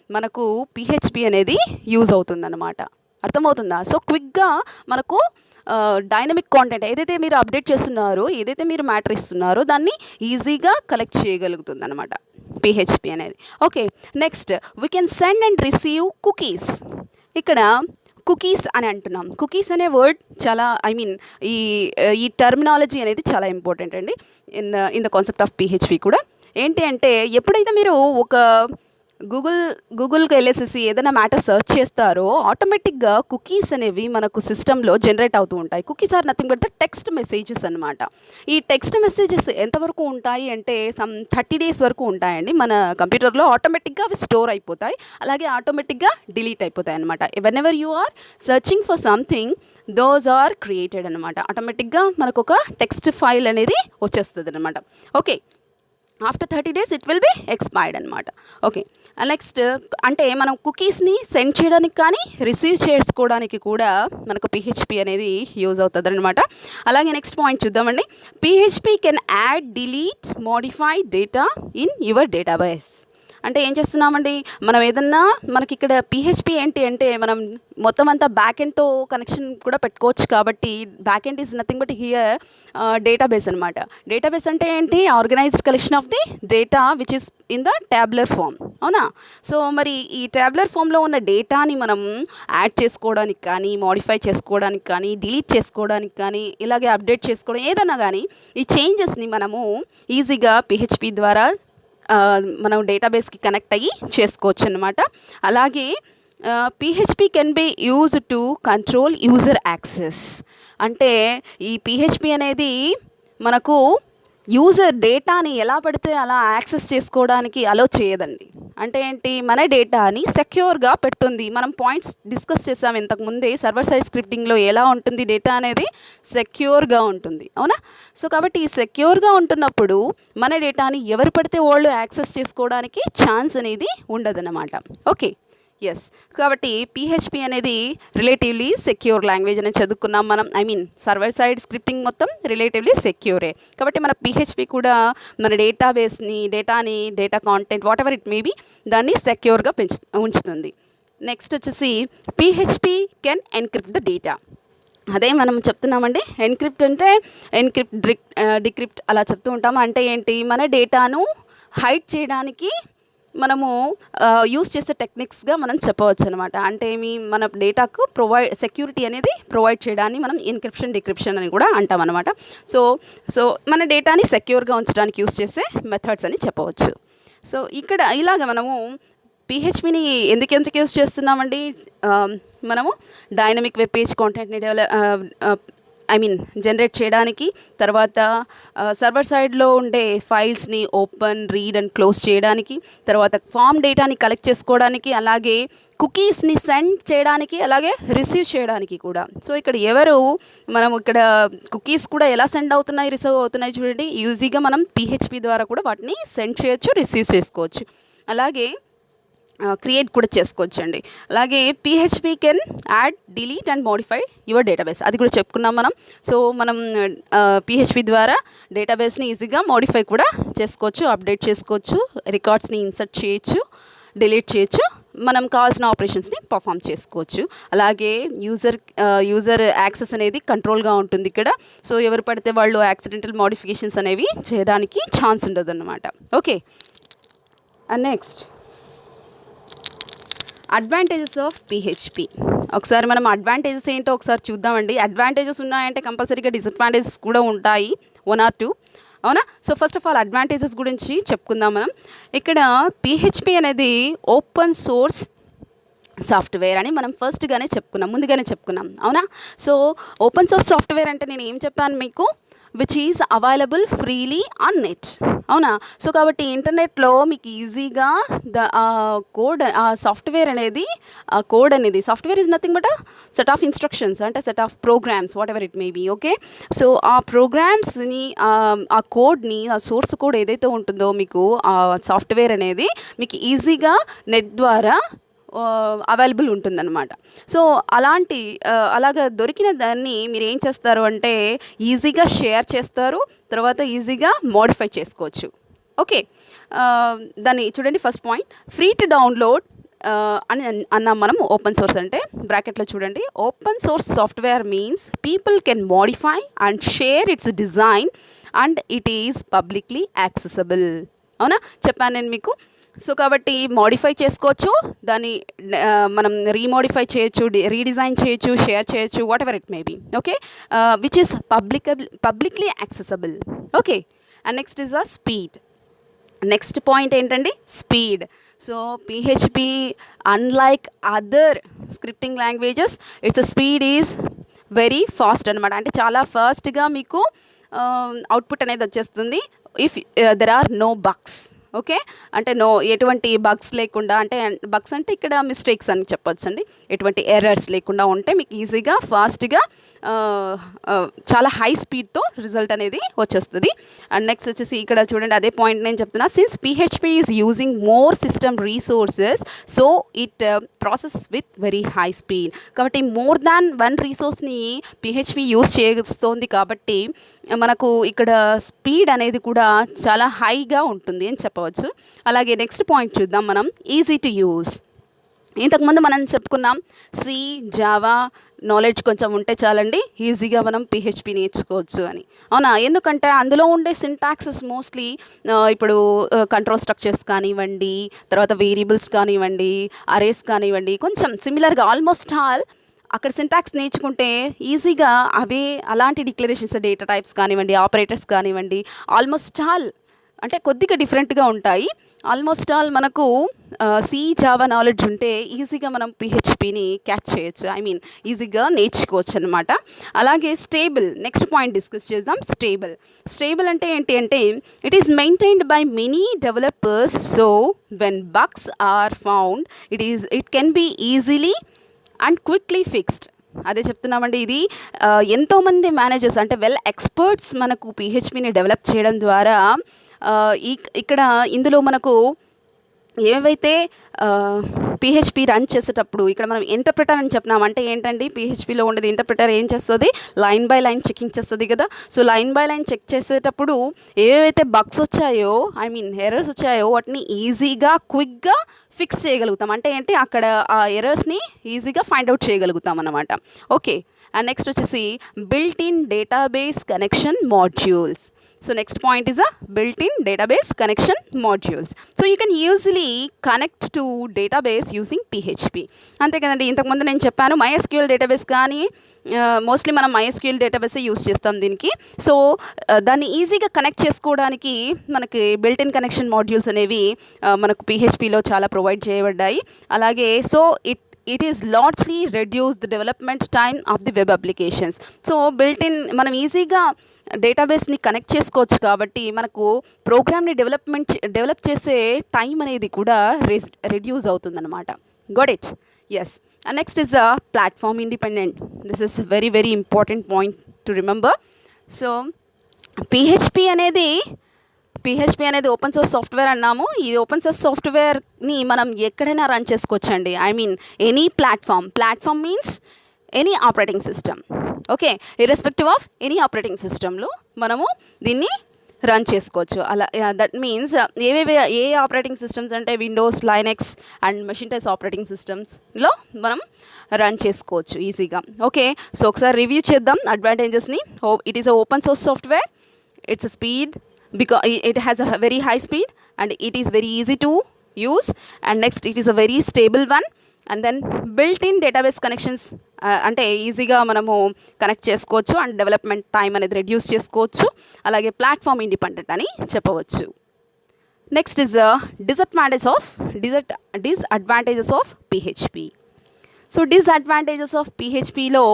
మనకు పిహెచ్పి అనేది యూజ్ అవుతుందన్నమాట. అర్థమవుతుందా? సో క్విక్గా మనకు డైనమిక్ కాంటెంట్ ఏదైతే మీరు అప్డేట్ చేస్తున్నారో, ఏదైతే మీరు మ్యాటర్ ఇస్తున్నారో దాన్ని ఈజీగా కలెక్ట్ చేయగలుగుతుంది అనమాట పిహెచ్పి అనేది. Okay, next we can send and receive cookies. ఇక్కడ కుకీస్ అని అంటున్నాం. కుకీస్ అనే వర్డ్ చాలా ఈ టర్మినాలజీ అనేది చాలా ఇంపార్టెంట్ అండి in the concept of PHP కూడా. ఏంటి అంటే ఎప్పుడైతే మీరు ఒక గూగుల్కి వెళ్ళేసేసి ఏదైనా మ్యాటర్ సర్చ్ చేస్తారో ఆటోమేటిక్గా కుకీస్ అనేవి మనకు సిస్టంలో జనరేట్ అవుతూ ఉంటాయి. Cookies are nothing but the text messages అనమాట. ఈ టెక్స్ట్ మెసేజెస్ ఎంతవరకు ఉంటాయి అంటే 30 days వరకు ఉంటాయండి మన కంప్యూటర్లో. ఆటోమేటిక్గా అవి స్టోర్ అయిపోతాయి, అలాగే ఆటోమేటిక్గా డిలీట్ అయిపోతాయి అనమాట. Whenever you are searching for something those are created అనమాట. ఆటోమేటిక్గా మనకు ఒక టెక్స్ట్ ఫైల్ అనేది వచ్చేస్తుంది అనమాట. Okay, after 30 days it will be expired అనమాట. ఓకే, నెక్స్ట్ అంటే మనం కుకీస్ని సెండ్ చేయడానికి కానీ రిసీవ్ చేసుకోవడానికి కూడా మనకు పిహెచ్పి అనేది యూజ్ అవుతుంది అనమాట. అలాగే నెక్స్ట్ పాయింట్ చూద్దామండి. PHP can add, delete, modify data in your database. అంటే ఏం చేస్తున్నామండి, మనం ఏదన్నా మనకి ఇక్కడ పిహెచ్పి ఏంటి అంటే మనం మొత్తం అంతా బ్యాక్ ఎండ్తో కనెక్షన్ కూడా పెట్టుకోవచ్చు. కాబట్టి back end is nothing but here database అనమాట. డేటాబేస్ అంటే ఏంటి, organised collection of the data which is in the tabular form, అవునా. సో మరి ఈ ట్యాబులర్ ఫామ్లో ఉన్న డేటాని మనం యాడ్ చేసుకోవడానికి కానీ, మోడిఫై చేసుకోవడానికి కానీ, డిలీట్ చేసుకోవడానికి కానీ, ఇలాగే అప్డేట్ చేసుకోవడం ఏదైనా కానీ ఈ చేంజెస్ని మనము ఈజీగా పిహెచ్పి ద్వారా మనం డేటాబేస్కి కనెక్ట్ అయ్యి చేసుకోవచ్చు అనమాట. అలాగే PHP can be use to control user access. అంటే ఈ పిహెచ్పి అనేది మనకు యూజర్ డేటాని ఎలా పడితే అలా యాక్సెస్ చేసుకోవడానికి అలో చేయదండి. అంటే ఏంటి, మన డేటాని సెక్యూర్గా పెడుతుంది. మనం పాయింట్స్ డిస్కస్ చేసాం ఇంతకుముందే, సర్వర్ సైడ్ స్క్రిప్టింగ్లో ఎలా ఉంటుంది డేటా అనేది సెక్యూర్గా ఉంటుంది, అవునా. సో కాబట్టి ఈ సెక్యూర్గా ఉంటున్నప్పుడు మన డేటాని ఎవరు పడితే వాళ్ళు యాక్సెస్ చేసుకోవడానికి ఛాన్స్ అనేది ఉండదన్నమాట. Okay, yes. కాబట్టి పిహెచ్పి అనేది రిలేటివ్లీ సెక్యూర్ లాంగ్వేజ్ అని చదువుకున్నాం మనం. సర్వర్ సైడ్ స్క్రిప్టింగ్ మొత్తం రిలేటివ్లీ సెక్యూరే. కాబట్టి మన పిహెచ్పి కూడా మన డేటాబేస్ని, data content whatever it may be దాన్ని సెక్యూర్గా ఉంచుతుంది. నెక్స్ట్ వచ్చేసి PHP can encrypt the data. అదే మనం చెప్తున్నామండి. ఎన్క్రిప్ట్ అంటే ఎన్క్రిప్ట్, డిక్రిప్ట్ అలా చెప్తూ ఉంటాము. అంటే ఏంటి, మన డేటాను హైడ్ చేయడానికి మనము యూస్ చేసే టెక్నిక్స్గా మనం చెప్పవచ్చు అనమాట. అంటే మన డేటాకు సెక్యూరిటీ అనేది ప్రొవైడ్ చేయడాన్ని మనం ఎన్క్రిప్షన్, డిక్రిప్షన్ అని కూడా అంటాం అనమాట. సో మన డేటాని సెక్యూర్గా ఉంచడానికి యూస్ చేసే మెథడ్స్ అని చెప్పవచ్చు. సో ఇక్కడ ఇలాగ మనము పిహెచ్పిని ఎందుకు యూస్ చేస్తున్నామండి, మనము డైనమిక్ వెబ్ పేజ్ కాంటెంట్ని జనరేట్ చేయడానికి, తర్వాత సర్వర్ సైడ్లో ఉండే ఫైల్స్ని ఓపెన్, రీడ్ అండ్ క్లోజ్ చేయడానికి, తర్వాత ఫామ్ డేటాని కలెక్ట్ చేసుకోవడానికి, అలాగే కుకీస్ని సెండ్ చేయడానికి, అలాగే రిసీవ్ చేయడానికి కూడా. సో ఇక్కడ మనం ఇక్కడ కుకీస్ కూడా ఎలా సెండ్ అవుతున్నాయి, రిసీవ్ అవుతున్నాయి చూడండి. ఈజీగా మనం పిహెచ్పి ద్వారా కూడా వాటిని సెండ్ చేయొచ్చు, రిసీవ్ చేసుకోవచ్చు, అలాగే క్రియేట్ కూడా చేసుకోవచ్చండి. అలాగే PHP can add, delete and modify your database, అది కూడా చెప్పుకున్నాం మనం. సో మనం పిహెచ్పి ద్వారా డేటాబేస్ని ఈజీగా మోడిఫై కూడా చేసుకోవచ్చు, అప్డేట్ చేసుకోవచ్చు, రికార్డ్స్ని ఇన్సర్ట్ చేయొచ్చు, డిలీట్ చేయొచ్చు, మనం కావాల్సిన ఆపరేషన్స్ని పర్ఫామ్ చేసుకోవచ్చు. అలాగే యూజర్ యాక్సెస్ అనేది కంట్రోల్గా ఉంటుంది ఇక్కడ. సో ఎవరు పడితే వాళ్ళు యాక్సిడెంటల్ మోడిఫికేషన్స్ అనేవి చేయడానికి ఛాన్స్ ఉండదు అన్నమాట. Okay, and next advantages of PHP. ఒకసారి మనం అడ్వాంటేజెస్ ఏంటో ఒకసారి చూద్దామండి. అడ్వాంటేజెస్ ఉన్నాయంటే కంపల్సరీగా డిసడ్వాంటేజెస్ కూడా ఉంటాయి, 1 or 2. అవునా? So first of all advantages గురించి చెప్పుకుందాం మనం. ఇక్కడ పిహెచ్పి అనేది ఓపెన్ సోర్స్ సాఫ్ట్వేర్ అని మనం ముందుగానే చెప్పుకున్నాం. అవునా? సో ఓపెన్ సోర్స్ సాఫ్ట్వేర్ అంటే నేను ఏం చెప్పాను మీకు, which is available freely on net. అవునా? సో కాబట్టి ఇంటర్నెట్లో మీకు ఈజీగా కోడ్ సాఫ్ట్వేర్ అనేది software is nothing but set of instructions, అంటే set of programs, whatever it may be. Okay, so ఆ ప్రోగ్రామ్స్ని, ఆ కోడ్ని, ఆ సోర్స్ కోడ్ ఏదైతే ఉంటుందో మీకు ఆ సాఫ్ట్వేర్ అనేది మీకు ఈజీగా నెట్ ద్వారా అవైలబుల్ ఉంటుందన్నమాట. సో అలాగా దొరికిన దాన్ని మీరు ఏం చేస్తారు అంటే ఈజీగా షేర్ చేస్తారు, తర్వాత ఈజీగా మోడిఫై చేసుకోవచ్చు. ఓకే, దాన్ని చూడండి. First point, free to download అని అన్నాం మనం. ఓపెన్ సోర్స్ అంటే బ్రాకెట్లో చూడండి, open source software means people can modify and share it's design and it is publicly accessible. అవునా? చెప్పాను నేను మీకు. సో కాబట్టి మోడిఫై చేసుకోవచ్చు, దాన్ని మనం రీమోడిఫై చేయొచ్చు, రీడిజైన్ చేయొచ్చు, షేర్ చేయొచ్చు, whatever it may be. Okay, which is publicly accessible. Okay, and next is a speed. Next point ఏంటండి, speed. So PHP unlike other scripting languages, its speed is very fast అనమాట. అంటే చాలా ఫాస్ట్గా మీకు అవుట్పుట్ అనేది వచ్చేస్తుంది if there are no bugs. Okay, అంటే ఎటువంటి బగ్స్ లేకుండా, అంటే బగ్స్ అంటే ఇక్కడ మిస్టేక్స్ అని చెప్పొచ్చు అండి, ఎటువంటి ఎర్రర్స్ లేకుండా ఉంటే మీకు ఈజీగా ఫాస్ట్గా చాలా హై స్పీడ్తో రిజల్ట్ అనేది వచ్చేస్తుంది. అండ్ నెక్స్ట్ వచ్చేసి ఇక్కడ చూడండి, అదే పాయింట్ నేను చెప్తున్నా, since PHP is using more system resources so it process with very high speed. కాబట్టి మోర్ దాన్ 1 రీసోర్స్ని పిహెచ్పి యూజ్ చేస్తుంది కాబట్టి మనకు ఇక్కడ స్పీడ్ అనేది కూడా చాలా హైగా ఉంటుంది అని చెప్పవచ్చు. అలాగే నెక్స్ట్ పాయింట్ చూద్దాం మనం, ఈజీ టు యూజ్. ఇంతకుముందు మనం చెప్పుకున్నాం సి, జావా నాలెడ్జ్ కొంచెం ఉంటే చాలండి, ఈజీగా మనం పిహెచ్పి నేర్చుకోవచ్చు అని. అవునా? ఎందుకంటే అందులో ఉండే సింటాక్సెస్ మోస్ట్లీ ఇప్పుడు కంట్రోల్ స్ట్రక్చర్స్ కానివ్వండి, తర్వాత వేరియబుల్స్ కానివ్వండి, అరేస్ కానివ్వండి, కొంచెం సిమిలర్గా ఆల్మోస్ట్ ఆల్ అక్కడ సింటాక్స్ నేర్చుకుంటే ఈజీగా అలాంటి డిక్లరేషన్స్, డేటా టైప్స్ కానివ్వండి, ఆపరేటర్స్ కానివ్వండి, ఆల్మోస్ట్ ఆల్ అంటే కొద్దిగా డిఫరెంట్గా ఉంటాయి. ఆల్మోస్ట్ ఆల్ మనకు సి, జావా నాలెడ్జ్ ఉంటే ఈజీగా మనం పిహెచ్పిని క్యాచ్ చేయొచ్చు, ఈజీగా నేర్చుకోవచ్చు అనమాట. అలాగే స్టేబుల్, నెక్స్ట్ పాయింట్ డిస్కస్ చేద్దాం. స్టేబుల్ అంటే ఏంటి అంటే it is maintained by many developers, so when bugs are found it can be easily and quickly fixed. అదే చెప్తున్నామండి, ఇది ఎంతోమంది మేనేజర్స్ అంటే ఎక్స్పర్ట్స్ మనకు పిహెచ్పిని డెవలప్ చేయడం ద్వారా ఇక్కడ ఇందులో మనకు ఏవైతే పిహెచ్పి రన్ చేసేటప్పుడు ఇక్కడ మనం ఇంటర్ప్రిటర్ అని చెప్పినాం. అంటే ఏంటండి, పిహెచ్పిలో ఉండేది ఇంటర్ప్రిటర్ ఏం చేస్తుంది, లైన్ బై లైన్ చెకింగ్ చేస్తుంది కదా. So line by line check చేసేటప్పుడు ఏవైతే బగ్స్ వచ్చాయో, ఎర్రర్స్ వచ్చాయో వాటిని ఈజీగా క్విక్గా ఫిక్స్ చేయగలుగుతాం. అంటే ఏంటి, అక్కడ ఆ ఎర్రర్స్ని ఈజీగా ఫైండ్ అవుట్ చేయగలుగుతాం అన్నమాట. ఓకే, అండ్ నెక్స్ట్ వచ్చేసి built in database connection modules. So next point is a built-in database connection modules. So you can easily connect to database using PHP. అంతే కదండి, ఇంతకుముందు నేను చెప్పాను MySQL డేటాబేస్ కానీ మోస్ట్లీ మనం MySQL డేటాబేస్ యూస్ చేస్తాం దీనికి. సో దాన్ని ఈజీగా కనెక్ట్ చేసుకోవడానికి మనకి బిల్ట్-ఇన్ కనెక్షన్ మాడ్యూల్స్ అనేవి మనకు PHPలో చాలా ప్రొవైడ్ చేయబడ్డాయి. అలాగే so it is largely reduce the development time of the web applications. So built-in మనం ఈజీగా డేటాబేస్ని కనెక్ట్ చేసుకోవచ్చు కాబట్టి మనకు ప్రోగ్రామ్ని డెవలప్ చేసే టైం అనేది కూడా రెడ్యూస్ అవుతుందన్నమాట. Got it? Yes. And next is a platform independent. This is very very important point to remember. So PHP అనేది ఓపెన్ సోర్స్ సాఫ్ట్వేర్ అన్నాము. ఈ ఓపెన్ సోర్స్ సాఫ్ట్వేర్ని మనం ఎక్కడైనా రన్ చేసుకోవచ్చండి. Any platform means any operating system. Okay, irrespective of any operating సిస్టంలో మనము దీన్ని రన్ చేసుకోవచ్చు. అలా దట్ మీన్స్ ఏ ఆపరేటింగ్ సిస్టమ్స్ అంటే Windows, Linux and Macintosh operating సిస్టమ్స్లో మనం రన్ చేసుకోవచ్చు ఈజీగా. ఓకే, సో ఒకసారి రివ్యూ చేద్దాం అడ్వాంటేజెస్ని. It is a open source software, it's a speed because it has a very high speed and it is very easy to use, and next it is a very stable one, and then built in database connections, అంటే ఈజీగా మనము కనెక్ట్ చేసుకోవచ్చు అండ్ డెవలప్మెంట్ టైం అనేది రెడ్యూస్ చేసుకోవచ్చు. అలాగే ప్లాట్ఫామ్ ఇండిపెండెంట్ అని చెప్పవచ్చు. Next is disadvantages of PHP. So disadvantages of పిహెచ్పిలో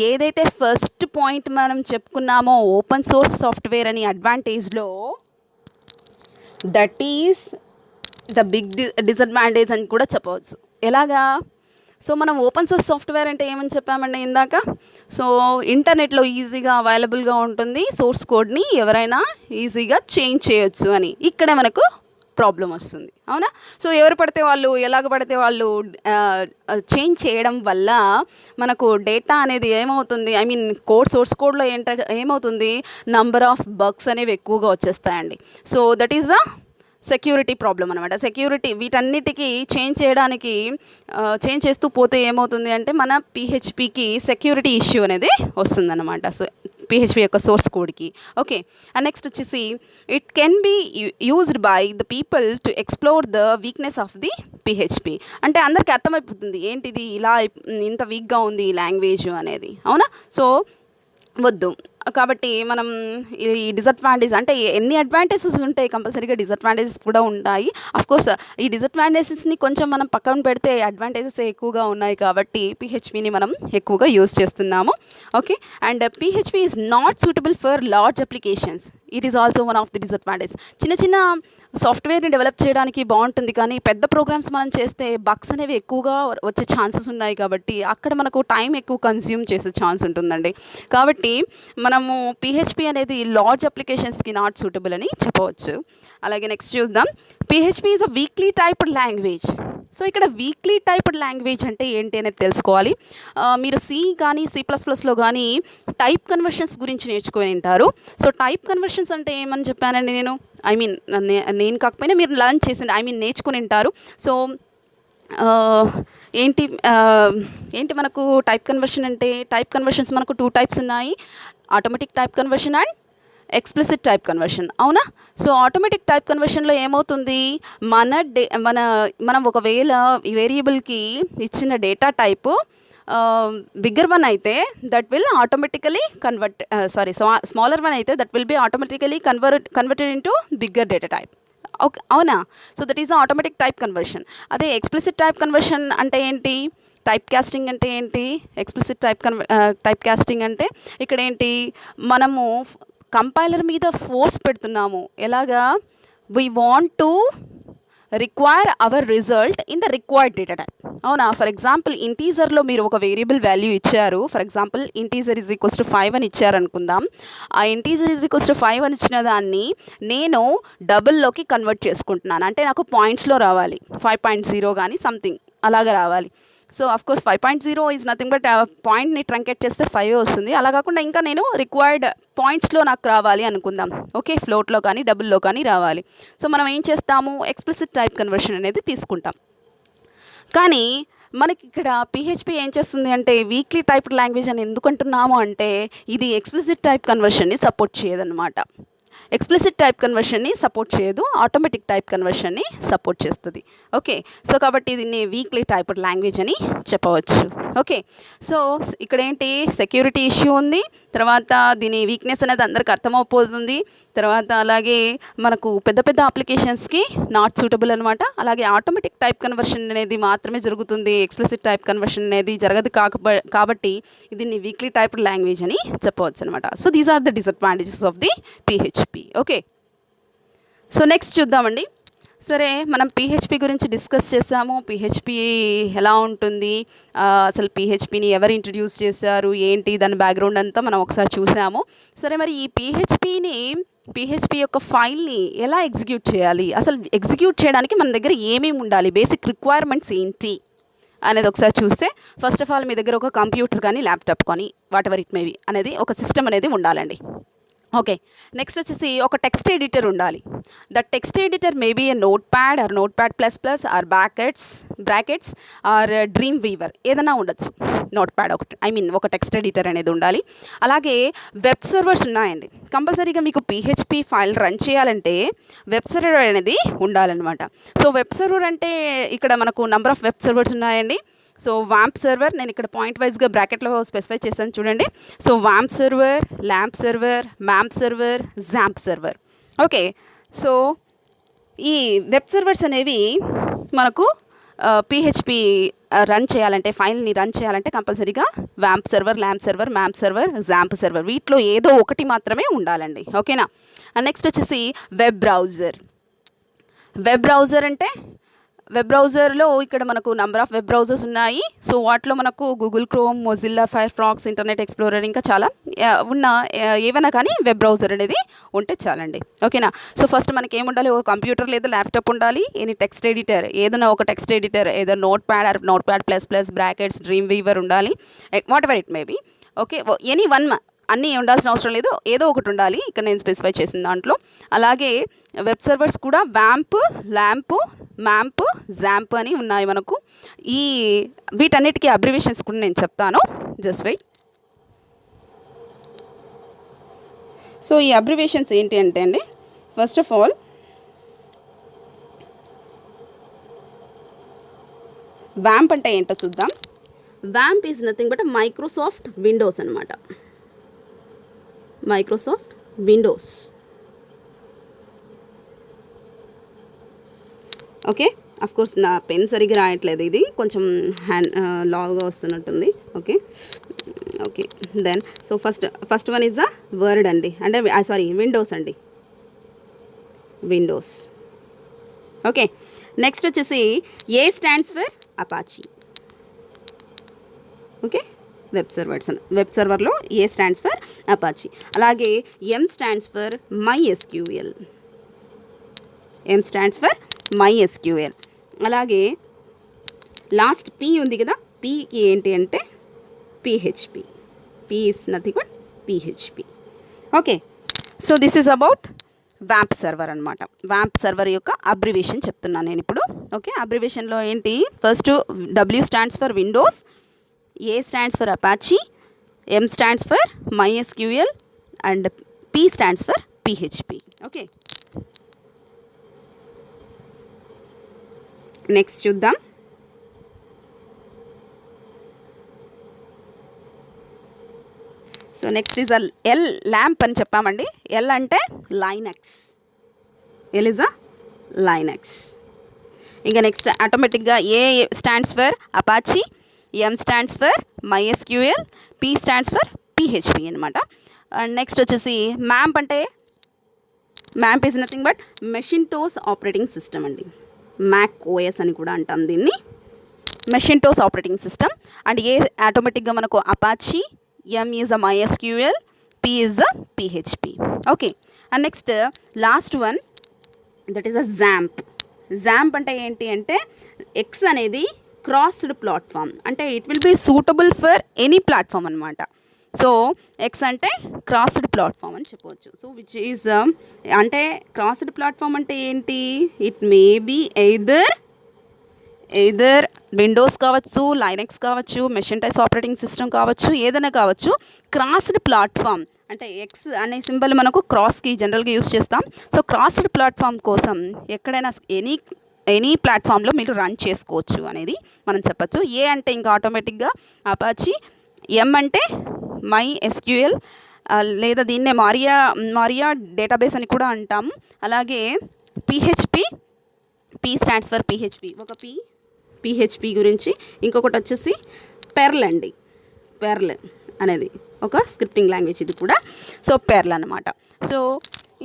ఏదైతే ఫస్ట్ పాయింట్ మనం చెప్పుకున్నామో ఓపెన్ సోర్స్ సాఫ్ట్వేర్ అని అడ్వాంటేజ్లో, that is the big disadvantage అని కూడా చెప్పవచ్చు. ఎలాగా? సో మనం ఓపెన్ సోర్స్ సాఫ్ట్వేర్ అంటే ఏమని చెప్పామండి ఇందాక? సో ఇంటర్నెట్లో ఈజీగా అవైలబుల్గా ఉంటుంది, సోర్స్ కోడ్ని ఎవరైనా ఈజీగా చేంజ్ చేయొచ్చు అని. ఇక్కడే మనకు ప్రాబ్లం వస్తుంది, అవునా? సో ఎవరు పడితే వాళ్ళు, ఎలాగ పడితే వాళ్ళు చేంజ్ చేయడం వల్ల మనకు డేటా అనేది ఏమవుతుంది, ఐ మీన్ సోర్స్ కోడ్లో ఏమవుతుంది, నంబర్ ఆఫ్ బగ్స్ అనేవి ఎక్కువగా వచ్చేస్తాయండి. So that is the security problem అనమాట. సెక్యూరిటీ వీటన్నిటికీ చేంజ్ చేస్తూ పోతే ఏమవుతుంది అంటే మన పిహెచ్పికి సెక్యూరిటీ ఇష్యూ అనేది వస్తుందన్నమాట. సో పిహెచ్పి యొక్క సోర్స్ కోడ్కి. ఓకే, అండ్ నెక్స్ట్ వచ్చేసి it can be used by the people to explore the weakness of the PHP. అంటే అందరికీ అర్థమైపోతుంది ఏంటిది ఇలా ఇంత వీక్గా ఉంది ఈ లాంగ్వేజ్ అనేది, అవునా? సో వద్దు. కాబట్టి మనం ఈ డిసడ్వాంటేజ్ అంటే ఎన్ని అడ్వాంటేజెస్ ఉంటాయి, కంపల్సరీగా డిసడ్వాంటేజెస్ కూడా ఉంటాయి. అఫ్కోర్స్ ఈ డిసడ్వాంటేజెస్ని కొంచెం మనం పక్కన పెడితే అడ్వాంటేజెస్ ఎక్కువగా ఉన్నాయి కాబట్టి పిహెచ్పిని మనం ఎక్కువగా యూజ్ చేస్తున్నాము. Okay, and PHP is not suitable for large applications. It is also one of the disadvantage. చిన్న చిన్న సాఫ్ట్వేర్ని డెవలప్ చేయడానికి బాగుంటుంది, కానీ పెద్ద ప్రోగ్రామ్స్ మనం చేస్తే బగ్స్ అనేవి ఎక్కువగా వచ్చే ఛాన్సెస్ ఉన్నాయి కాబట్టి అక్కడ మనకు టైం ఎక్కువ కన్స్యూమ్ చేసే ఛాన్స్ ఉంటుందండి. కాబట్టి మనము పిహెచ్పి అనేది లార్జ్ అప్లికేషన్స్కి నాట్ సూటబుల్ అని చెప్పవచ్చు. అలాగే నెక్స్ట్ చూద్దాం, PHP is a weekly typed language. So ఇక్కడ వీక్లీ టైప్డ్ లాంగ్వేజ్ అంటే ఏంటి అనేది తెలుసుకోవాలి. మీరు సి కానీ C++లో కానీ టైప్ కన్వర్షన్స్ గురించి నేర్చుకొని ఉంటారు. సో టైప్ కన్వర్షన్స్ అంటే ఏమని చెప్పానండి నేను, ఐ మీన్ నేను కాకపోయినా మీరు లర్న్ చేసింది, ఐ మీన్ నేర్చుకుని ఉంటారు. సో ఏంటి మనకు టైప్ కన్వర్షన్ అంటే, టైప్ కన్వర్షన్స్ మనకు 2 టైప్స్ ఉన్నాయి, automatic type conversion and explicit type conversion, అవునా? సో ఆటోమేటిక్ టైప్ కన్వర్షన్లో ఏమవుతుంది, మనం ఒకవేళ ఈ వేరియబుల్కి ఇచ్చిన డేటా టైపు బిగ్గర్ వన్ అయితే that will automatically smaller one అయితే that will be automatically converted into bigger data type. Okay, అవునా? So that is automatic type conversion. అదే ఎక్స్ప్లిసిట్ టైప్ కన్వర్షన్ అంటే ఏంటి, టైప్ కాస్టింగ్ అంటే ఏంటి, ఎక్స్ప్లిసిట్ టైప్ కాస్టింగ్ అంటే ఇక్కడ ఏంటి, మనము కంపైలర్ మీద ఫోర్స్ పెడుతున్నాము. ఎలాగా, we want to require our result in the required data type, అవునా? ఫర్ ఎగ్జాంపుల్ ఇంటీజర్లో మీరు ఒక వేరియబుల్ వాల్యూ ఇచ్చారు, for example integer is equals to 5 అని ఇచ్చారనుకుందాం. ఆ ఇంటీజర్ ఈజ్ ఈక్వల్స్ టు 5 అని ఇచ్చిన దాన్ని నేను డబుల్లోకి కన్వర్ట్ చేసుకుంటున్నాను, అంటే నాకు పాయింట్స్లో రావాలి, 5.0 కానీ సంథింగ్ అలాగా రావాలి. So of course 5.0 is nothing but పాయింట్ని ట్రంకేట్ చేస్తే 5 వస్తుంది. అలా కాకుండా ఇంకా నేను రిక్వైర్డ్ పాయింట్స్లో నాకు రావాలి అనుకుందాం, ఓకే, ఫ్లోట్లో కానీ డబుల్లో కానీ రావాలి. సో మనం ఏం చేస్తాము, ఎక్స్ప్లిసిట్ టైప్ కన్వర్షన్ అనేది తీసుకుంటాం. కానీ మనకి ఇక్కడ పిహెచ్పి ఏం చేస్తుంది అంటే వీక్లీ టైప్డ్ లాంగ్వేజ్ అని ఎందుకు అంటున్నాము అంటే ఇది ఎక్స్ప్లిసిట్ టైప్ కన్వర్షన్ని సపోర్ట్ చేయదన్నమాట. ఎక్స్ప్లిసిట్ టైప్ కన్వర్షన్ని సపోర్ట్ చేయదు, ఆటోమేటిక్ టైప్ కన్వర్షన్ని సపోర్ట్ చేస్తుంది. ఓకే, సో కాబట్టి దీన్ని వీక్లీ టైప్డ్ లాంగ్వేజ్ అని చెప్పవచ్చు. ఓకే, సో ఇక్కడ ఏంటి, సెక్యూరిటీ ఇష్యూ ఉంది, తర్వాత దీని వీక్నెస్ అనేది అందరికి అర్థమైపోతుంది, తర్వాత అలాగే మనకు పెద్ద పెద్ద అప్లికేషన్స్కి నాట్ సూటబుల్ అనమాట. అలాగే ఆటోమేటిక్ టైప్ కన్వర్షన్ అనేది మాత్రమే జరుగుతుంది, ఎక్స్ప్లిసిట్ టైప్ కన్వర్షన్ అనేది జరగదు కాబట్టి దీన్ని వీక్లీ టైప్డ్ లాంగ్వేజ్ అని చెప్పవచ్చు అనమాట. So these are the disadvantages of the PHP. Okay, so next చూద్దామండి. సరే, మనం పిహెచ్పి గురించి డిస్కస్ చేసాము. పిహెచ్పి ఎలా ఉంటుంది, అసలు పిహెచ్పిని ఎవరు ఇంట్రడ్యూస్ చేశారు, ఏంటి దాని బ్యాక్గ్రౌండ్ అంతా మనం ఒకసారి చూసాము. సరే, మరి ఈ పిహెచ్పి యొక్క ఫైల్ని ఎలా ఎగ్జిక్యూట్ చేయాలి, అసలు ఎగ్జిక్యూట్ చేయడానికి మన దగ్గర ఏమేమి ఉండాలి, బేసిక్ రిక్వైర్మెంట్స్ ఏంటి అనేది ఒకసారి చూస్తే, ఫస్ట్ ఆఫ్ ఆల్ మీ దగ్గర ఒక కంప్యూటర్ కానీ ల్యాప్టాప్ కానీ వాట్ ఎవర్ ఇట్ మేబీ అనేది ఒక సిస్టమ్ అనేది ఉండాలండి. ఓకే. నెక్స్ట్ వచ్చేసి ఒక టెక్స్ట్ ఎడిటర్ ఉండాలి. The text editor may be a Notepad or Notepad plus plus or Brackets or Dreamweaver ఏదైనా ఉండొచ్చు. నోట్ ప్యాడ్ ఒకటి ఒక టెక్స్ట్ ఎడిటర్ అనేది ఉండాలి. అలాగే వెబ్ సర్వర్స్ ఉన్నాయండి. కంపల్సరీగా మీకు పిహెచ్పి ఫైల్ రన్ చేయాలంటే వెబ్ సర్వర్ అనేది ఉండాలన్నమాట. సో వెబ్ సర్వర్ అంటే ఇక్కడ మనకు నంబర్ ఆఫ్ వెబ్ సర్వర్స్ ఉన్నాయండి. సో వాంప్ సర్వర్ నేను ఇక్కడ పాయింట్ వైజ్గా బ్రాకెట్లో స్పెసిఫై చేశాను చూడండి. సో వాంప్ server, LAMP server, MAMP server, XAMPP server. Okay. So ఈ వెబ్ సర్వర్స్ అనేవి మనకు పిహెచ్పి రన్ చేయాలంటే ఫైల్ని రన్ చేయాలంటే కంపల్సరీగా వాంప్ server, LAMP server, MAMP server, XAMPP server వీటిలో ఏదో ఒకటి మాత్రమే ఉండాలండి. ఓకేనా. నెక్స్ట్ వచ్చేసి వెబ్ బ్రౌజర్ అంటే వెబ్ బ్రౌజర్లో ఇక్కడ మనకు నంబర్ ఆఫ్ వెబ్ బ్రౌజర్స్ ఉన్నాయి. సో వాటిలో మనకు Google Chrome, Mozilla, Firefox, Internet Explorer ఇంకా చాలా ఏవైనా కానీ వెబ్ బ్రౌజర్ అనేది ఉంటే చాలండి. ఓకేనా. సో ఫస్ట్ మనకి ఏముండాలి, ఒక కంప్యూటర్ లేదా ల్యాప్టాప్ ఉండాలి. ఎనీ టెక్స్ట్ ఎడిటర్ ఏదైనా ఒక టెక్స్ట్ ఎడిటర్ ఏదో Notepad plus plus Brackets Dreamweaver ఉండాలి. Whatever it may be. Okay. Any one అన్నీ ఉండాల్సిన అవసరం లేదు, ఏదో ఒకటి ఉండాలి ఇక్కడ నేను స్పెసిఫై చేసిన దాంట్లో. అలాగే వెబ్ సర్వర్స్ కూడా వాంప్, ల్యాంప్, మ్యాంప్, జాంప్ అని ఉన్నాయి మనకు. వీటన్నిటికీ అబ్రివేషన్స్ కూడా నేను చెప్తాను, జస్ట్ వెయిట్. సో ఈ అబ్రివేషన్స్ ఏంటి అంటే అండి, ఫస్ట్ ఆఫ్ ఆల్ వాంప్ అంటే ఏంటో చూద్దాం. వాంప్ is nothing but Microsoft Windows అనమాట. Microsoft Windows. Okay. Of course నా పెన్ సరిగ్గా రాయట్లేదు, ఇది కొంచెం లావుగా వస్తున్నట్టుంది. Okay. Then so first one is a word అండి, అంటే విండోస్ అండి, విండోస్. ఓకే. నెక్స్ట్ వచ్చేసి A stands for Apache. Okay. Web సర్వర్లో ఏ స్టాండ్స్ ఫర్ అపాచీ. అలాగే ఎం స్టాండ్స్ ఫర్ MySQL. అలాగే లాస్ట్ పి ఉంది కదా, పికి ఏంటి అంటే PHP. P is nothing but PHP. Okay. So this is about వాంప్ సర్వర్ అనమాట. వాంప్ సర్వర్ యొక్క అబ్రివేషన్ చెప్తున్నాను నేను ఇప్పుడు. ఓకే. అబ్రివేషన్లో ఏంటి, first W stands for Windows, A stands for Apache, M stands for MySQL and P stands for PHP. Okay. Next చూద్దాం. So next is L LAMP అని చెప్పామండి. ఎల్ అంటే Linux. L is a Linux. ఇంకా నెక్స్ట్ ఆటోమేటిక్గా A stands for Apache, M stands for MySQL, P stands for PHP అనమాట. అండ్ నెక్స్ట్ వచ్చేసి మ్యాంప్ అంటే MAMP is nothing but Macintosh operating system అండి. మ్యాక్ ఓఎస్ అని కూడా అంటాం దీన్ని, Macintosh operating system. And A ఆటోమేటిక్గా మనకు Apache, M is a MySQL, P is a PHP. Okay. And next last one that is a XAMPP అంటే ఏంటి అంటే ఎక్స్ అనేది క్రాస్డ్ ప్లాట్ఫామ్, అంటే it will be suitable for any platform అనమాట. సో ఎక్స్ అంటే క్రాస్డ్ ప్లాట్ఫామ్ అని చెప్పవచ్చు. సో విచ్ ఈజ్ అంటే క్రాస్డ్ ప్లాట్ఫామ్ అంటే ఏంటి, it may be either Windows కావచ్చు, లైనక్స్ కావచ్చు, మెషింటోస్ ఆపరేటింగ్ సిస్టమ్ కావచ్చు, ఏదైనా కావచ్చు. క్రాస్డ్ ప్లాట్ఫామ్ అంటే ఎక్స్ అనే సింబల్ మనకు క్రాస్కి జనరల్గా యూస్ చేస్తాం. సో క్రాస్డ్ ప్లాట్ఫామ్ కోసం ఎక్కడైనా ఎనీ ప్లాట్ఫామ్లో మీరు రన్ చేసుకోవచ్చు అనేది మనం చెప్పచ్చు. ఏ అంటే ఇంకా ఆటోమేటిక్గా అపాచీ, ఎం అంటే MySQL లేదా దీన్నే మారియా డేటాబేస్ అని కూడా అంటాము. అలాగే PHP, P stands for PHP. ఒక పిహెచ్పి గురించి. ఇంకొకటి వచ్చేసి పెర్ల్ అండి. పెర్ల్ అనేది ఒక స్క్రిప్టింగ్ లాంగ్వేజ్ ఇది కూడా. సో పెర్ల్ అనమాట. సో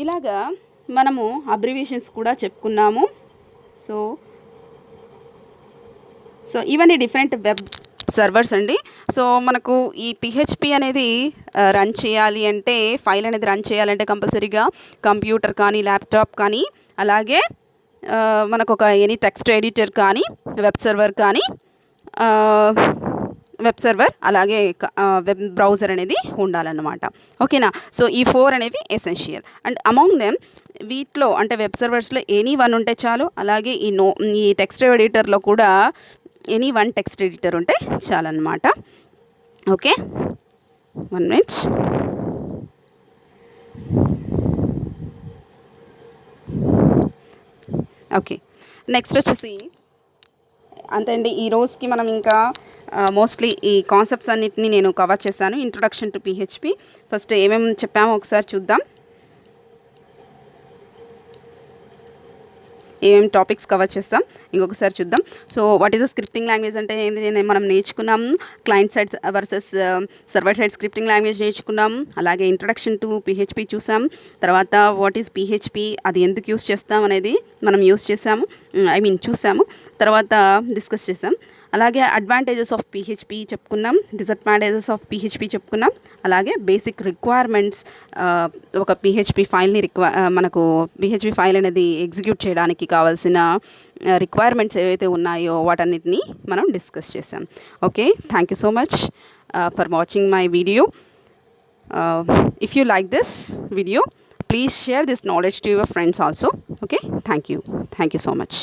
ఇలాగా మనము అబ్రివేషన్స్ కూడా చెప్పుకున్నాము. సో ఇవన్నీ డిఫరెంట్ వెబ్ సర్వర్స్ అండి. సో మనకు ఈ పిహెచ్పి అనేది రన్ చేయాలి అంటే, ఫైల్ అనేది రన్ చేయాలంటే కంపల్సరీగా కంప్యూటర్ కానీ, ల్యాప్టాప్ కానీ, అలాగే మనకు ఒక ఎనీ టెక్స్ట్ ఎడిటర్ కానీ, వెబ్ సర్వర్ కానీ, వెబ్ సర్వర్ అలాగే వెబ్ బ్రౌజర్ అనేది ఉండాలన్నమాట. ఓకేనా. సో ఈ 4 అనేవి ఎసెన్షియల్. అండ్ అమాంగ్ దెమ్ వీటిలో అంటే వెబ్ సర్వర్స్లో ఎనీ వన్ ఉంటే చాలు. అలాగే ఈ టెక్స్ట్ ఎడిటర్లో కూడా ఎనీ వన్ టెక్స్ట్ ఎడిటర్ ఉంటే చాలన్నమాట. Okay, 1 minute. ఓకే, నెక్స్ట్ వచ్చేసి అంతే అండి. ఈ రోజుకి మనం ఇంకా మోస్ట్లీ ఈ కాన్సెప్ట్స్ అన్నిటిని నేను కవర్ చేశాను. ఇంట్రొడక్షన్ టు PHP ఫస్ట్ ఏమేమి చెప్పామో ఒకసారి చూద్దాం. ఏమేమి టాపిక్స్ కవర్ చేస్తాం ఇంకొకసారి చూద్దాం. So what is the scripting language అంటే ఏంటి మనం నేర్చుకున్నాం. Client side versus server side scripting language నేర్చుకున్నాం. అలాగే ఇంట్రడక్షన్ టు PHP చూసాం. తర్వాత వాట్ ఈస్ PHP, అది ఎందుకు యూస్ చేస్తాం అనేది మనం చూసాము. తర్వాత డిస్కస్ చేసాం. అలాగే అడ్వాంటేజెస్ ఆఫ్ PHP చెప్పుకున్నాం, డిసడ్వాంటేజెస్ ఆఫ్ PHP చెప్పుకున్నాం. అలాగే బేసిక్ రిక్వైర్మెంట్స్, ఒక PHP ఫైల్ని మనకు PHP ఫైల్ అనేది ఎగ్జిక్యూట్ చేయడానికి కావాల్సిన రిక్వైర్మెంట్స్ ఏవైతే ఉన్నాయో వాటన్నిటిని మనం డిస్కస్ చేసాం. Okay, thank you so much for watching my video. If you like this video, please share this knowledge to your friends also. Okay, thank you so much.